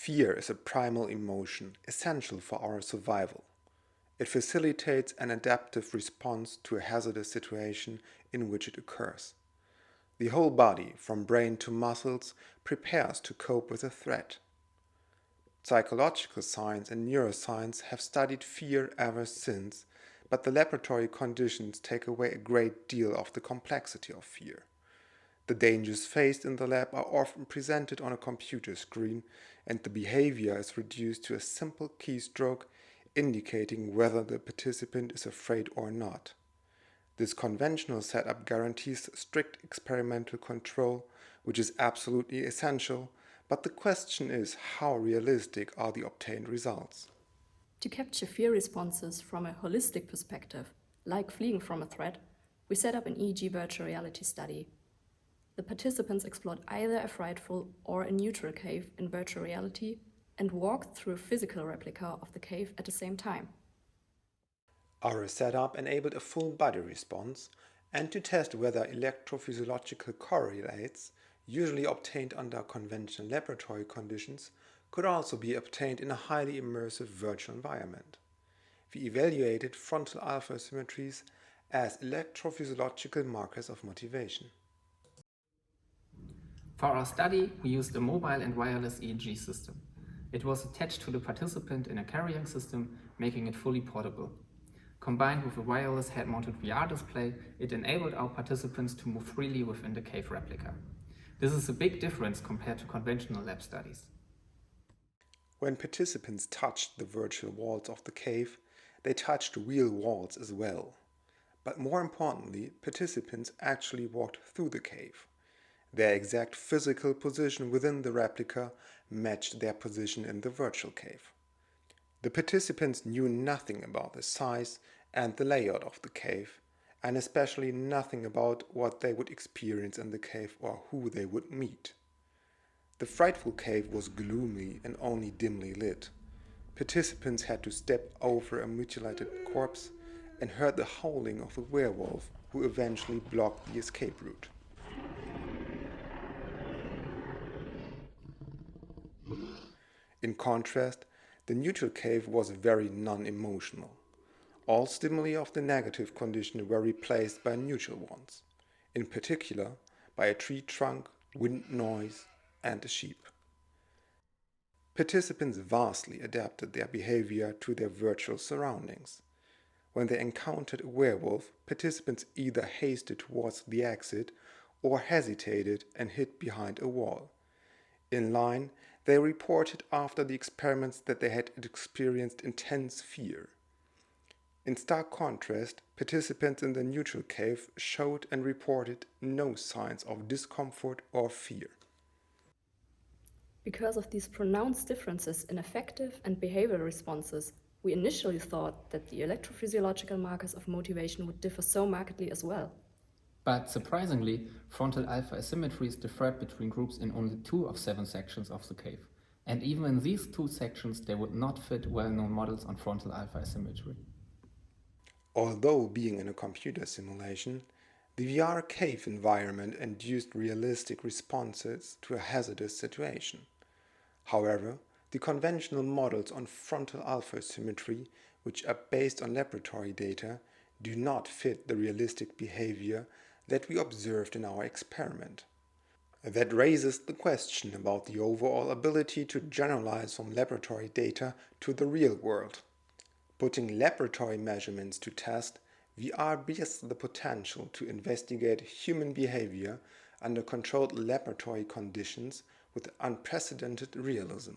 Fear is a primal emotion essential for our survival. It facilitates an adaptive response to a hazardous situation in which it occurs. The whole body, from brain to muscles, prepares to cope with a threat. Psychological science and neuroscience have studied fear ever since, but the laboratory conditions take away a great deal of the complexity of fear. The dangers faced in the lab are often presented on a computer screen, and the behavior is reduced to a simple keystroke indicating whether the participant is afraid or not. This conventional setup guarantees strict experimental control, which is absolutely essential, but the question is how realistic are the obtained results? To capture fear responses from a holistic perspective, like fleeing from a threat, we set up an EEG virtual reality study. The participants explored either a frightful or a neutral cave in virtual reality and walked through a physical replica of the cave at the same time. Our setup enabled a full body response, and to test whether electrophysiological correlates, usually obtained under conventional laboratory conditions, could also be obtained in a highly immersive virtual environment. We evaluated frontal alpha asymmetries as electrophysiological markers of motivation. For our study, we used a mobile and wireless EEG system. It was attached to the participant in a carrying system, making it fully portable. Combined with a wireless head-mounted VR display, it enabled our participants to move freely within the cave replica. This is a big difference compared to conventional lab studies. When participants touched the virtual walls of the cave, they touched real walls as well. But more importantly, participants actually walked through the cave. Their exact physical position within the replica matched their position in the virtual cave. The participants knew nothing about the size and the layout of the cave, and especially nothing about what they would experience in the cave or who they would meet. The frightful cave was gloomy and only dimly lit. Participants had to step over a mutilated corpse and heard the howling of a werewolf who eventually blocked the escape route. In contrast, the neutral cave was very non-emotional. All stimuli of the negative condition were replaced by neutral ones, in particular by a tree trunk, wind noise, and a sheep. Participants vastly adapted their behavior to their virtual surroundings. When they encountered a werewolf, participants either hasted towards the exit or hesitated and hid behind a wall. In line, they reported after the experiments that they had experienced intense fear. In stark contrast, participants in the neutral cave showed and reported no signs of discomfort or fear. Because of these pronounced differences in affective and behavioral responses, we initially thought that the electrophysiological markers of motivation would differ so markedly as well. But surprisingly, frontal alpha asymmetries differed between groups in only 2 of 7 sections of the cave. And even in these 2 sections, they would not fit well-known models on frontal alpha asymmetry. Although being in a computer simulation, the VR cave environment induced realistic responses to a hazardous situation. However, the conventional models on frontal alpha asymmetry, which are based on laboratory data, do not fit the realistic behavior that we observed in our experiment. That raises the question about the overall ability to generalize from laboratory data to the real world. Putting laboratory measurements to test, VR bears the potential to investigate human behavior under controlled laboratory conditions with unprecedented realism.